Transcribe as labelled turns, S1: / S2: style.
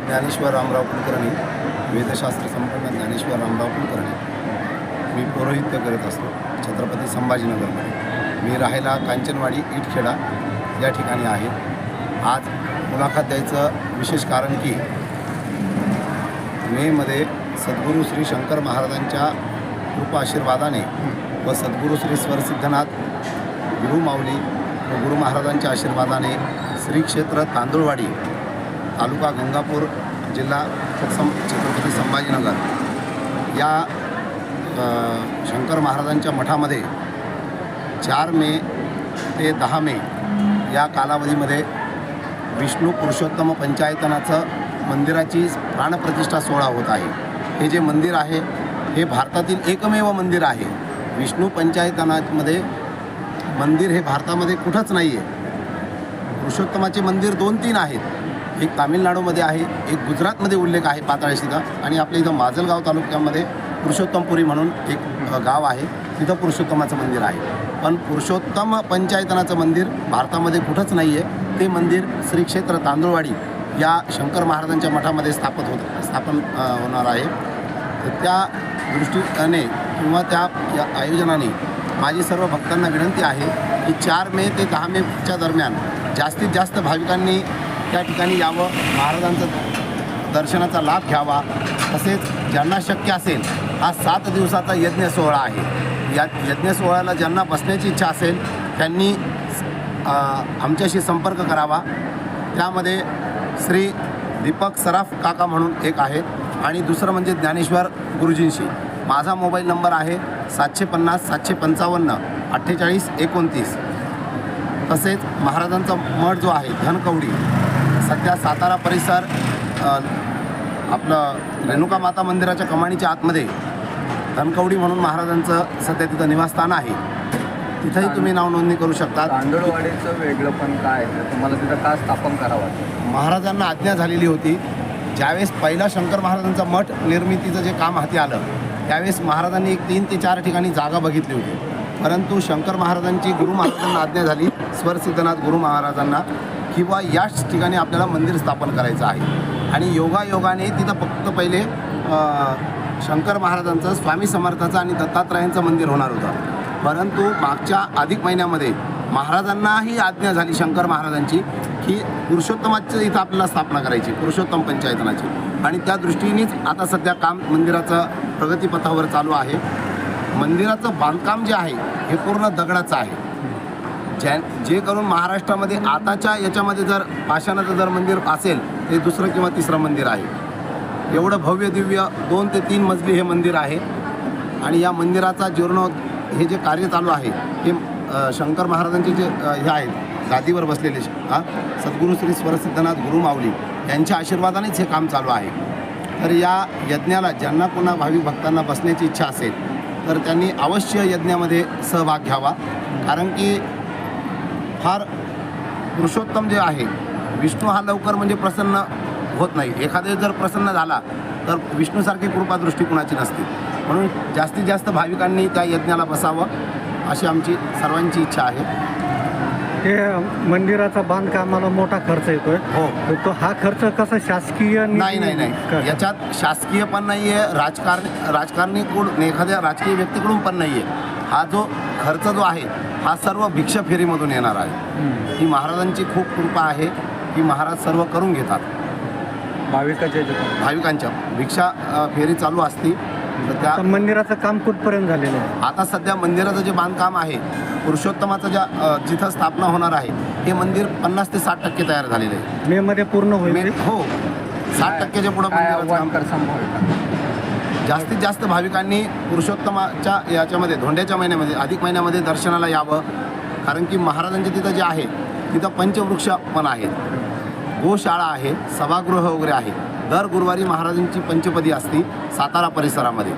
S1: ज्ञानेश्वर रामराव कुलकर्णी, वेदशास्त्र संपन्न ज्ञानेश्वर रामराव कुलकर्णी. मी पौरोहित्य करत असतो छत्रपती संभाजीनगरमध्ये. मी राहायला कांचनवाडी इटखेडा या ठिकाणी आहे. आज मुलाखत द्यायचं विशेष कारण की मेमध्ये सद्गुरू श्री शंकर महाराजांच्या कृपा आशीर्वादाने व सद्गुरू श्री स्वरसिद्धनाथ गुरु माऊली व गुरु महाराजांच्या आशीर्वादाने श्री क्षेत्र तांदुळवाडी, तालुका गंगापूर, जिल्हा छत्रपती संभाजीनगर या शंकर महाराजांच्या मठामध्ये 4 मे ते 10 मे या कालावधीमध्ये विष्णू पुरुषोत्तम पंचायतनाचं मंदिराची प्राणप्रतिष्ठा सोहळा होत आहे. हे जे मंदिर आहे हे भारतातील एकमेव मंदिर आहे. विष्णू पंचायतनामध्ये मंदिर हे भारतामध्ये कुठंच नाही आहे. पुरुषोत्तमाचे मंदिर 2-3 आहेत. एक तामिळनाडूमध्ये आहे, एक गुजरातमध्ये उल्लेख आहे पाताळशीचा, आणि आपल्या इथं माजलगाव तालुक्यामध्ये पुरुषोत्तमपुरी म्हणून एक गाव आहे, तिथं पुरुषोत्तमाचं मंदिर आहे. पण पुरुषोत्तम पंचायतनाचं मंदिर भारतामध्ये कुठंच नाही आहे. ते मंदिर श्री क्षेत्र तांदुळवाडी या शंकर महाराजांच्या मठामध्ये स्थापन होणार आहे. तर त्या दृष्टीने किंवा त्या आयोजनाने माझी सर्व भक्तांना विनंती आहे की 4 मे ते 10 मेच्या दरम्यान जास्तीत जास्त भाविकांनी त्या ठिकाणी यावं, महाराजांचं दर्शनाचा लाभ घ्यावा. तसेच ज्यांना शक्य असेल, हा 7 दिवसाचा यज्ञ सोहळा आहे. या यज्ञ सोहळ्याला ज्यांना बसण्याची इच्छा असेल त्यांनी आमच्याशी संपर्क करावा. त्यामध्ये श्री दीपक सराफ काका म्हणून एक आहेत, आणि दुसरं म्हणजे ज्ञानेश्वर गुरुजींशी. माझा मोबाईल नंबर आहे 750 755 4829. तसेच महाराजांचा मठ जो आहे धनकवडी, सध्या सातारा परिसर आपलं रेणुका माता मंदिराच्या कमानीच्या आतमध्ये धनकवडी म्हणून महाराजांचं सध्या तिथं निवासस्थान आहे. तिथंही तुम्ही नाव नोंदणी करू शकता.
S2: तांदळवाडीचं वेगळंपण काय आहे, तुम्हाला तिथं का स्थापन करावं?
S1: महाराजांना आज्ञा झालेली होती. ज्यावेळेस पहिला शंकर महाराजांचा मठ निर्मितीचं जे काम हाती आलं त्यावेळेस महाराजांनी एक 3 ते 4 ठिकाणी जागा बघितली होती. परंतु शंकर महाराजांची गुरु महाराजांना आज्ञा झाली, स्वरसिद्धनाथ गुरु महाराजांना, किंवा याच ठिकाणी आपल्याला मंदिर स्थापन करायचं आहे. आणि योगायोगाने तिथं फक्त पहिले शंकर महाराजांचं, स्वामी समर्थाचं आणि दत्तात्रयांचं मंदिर होणार होतं. परंतु मागच्या अधिक महिन्यामध्ये महाराजांनाही आज्ञा झाली शंकर महाराजांची की पुरुषोत्तमाचं इथं आपल्याला स्थापना करायची, पुरुषोत्तम पंचायतनाची. आणि त्या दृष्टीनेच आता सध्या काम मंदिराचं प्रगतीपथावर चालू आहे. मंदिराचं बांधकाम जे आहे हे पूर्ण दगडाचं आहे. जे करून महाराष्ट्रामध्ये आताच्या याच्यामध्ये जर पाषाणाचं जर मंदिर असेल ते 2रं किंवा 3रं मंदिर आहे. एवढं भव्य दिव्य 2 ते 3 मजली हे मंदिर आहे. आणि या मंदिराचा जीर्णोद्धार हे जे कार्य चालू आहे हे शंकर महाराजांचे जे हे आहेत गादीवर बसलेले सद्गुरू श्री स्वरसिद्धनाथ गुरु माऊली यांच्या आशीर्वादानेच हे काम चालू आहे. तर या यज्ञाला ज्यांना कोणा भाविक भक्तांना बसण्याची इच्छा असेल तर त्यांनी अवश्य यज्ञामध्ये सहभाग घ्यावा. कारण की फार पुरुषोत्तम जे आहे, विष्णू हा लवकर म्हणजे प्रसन्न होत नाही. एखादे जर प्रसन्न झाला तर विष्णूसारखी कृपादृष्टी कुणाची नसते. म्हणून जास्तीत जास्त भाविकांनी त्या यज्ञाला बसावं अशी आमची सर्वांची इच्छा आहे.
S3: हे मंदिराचा बांधकामाला मोठा खर्च येतोय.
S1: हो.
S3: तो हा खर्च कसा शासकीय?
S1: नाही. याच्यात शासकीय पण नाही आहे, राजकारणी कोण एखाद्या राजकीय व्यक्तीकडून पण नाही आहे. हा जो खर्च जो आहे हा सर्व भिक्षा फेरीमधून येणार आहे. ही महाराजांची खूप कृपा आहे की महाराज सर्व करून घेतात.
S2: भाविकाच्या याच्यातून
S1: भाविकांच्या भिक्षा फेरी चालू असती. तर त्या
S3: आता मंदिराचं काम कुठपर्यंत झालेलं आहे?
S1: आता सध्या मंदिराचं जे बांधकाम आहे, पुरुषोत्तमाचं जिथं स्थापना होणार आहे, हे मंदिर 50 ते 60% तयार झालेलं आहे.
S3: मे मध्ये पूर्ण होईल.
S1: हो, 60%च्या पुढं
S2: काय
S1: मंदिराचं
S2: आव्हान
S1: काम.
S2: करसाल भाविकांना?
S1: जास्तीत जास्त भाविकांनी पुरुषोत्तमाच्या याच्यामध्ये धोंड्याच्या महिन्यामध्ये अधिक महिन्यामध्ये दर्शनाला यावं. कारण की महाराजांच्या तिथं जे आहे तिथं पंचवृक्ष पण आहेत, गोशाळा आहे, सभागृह वगैरे आहे. दर गुरुवारी महाराजांची पंचपदी असते सातारा परिसरामध्ये.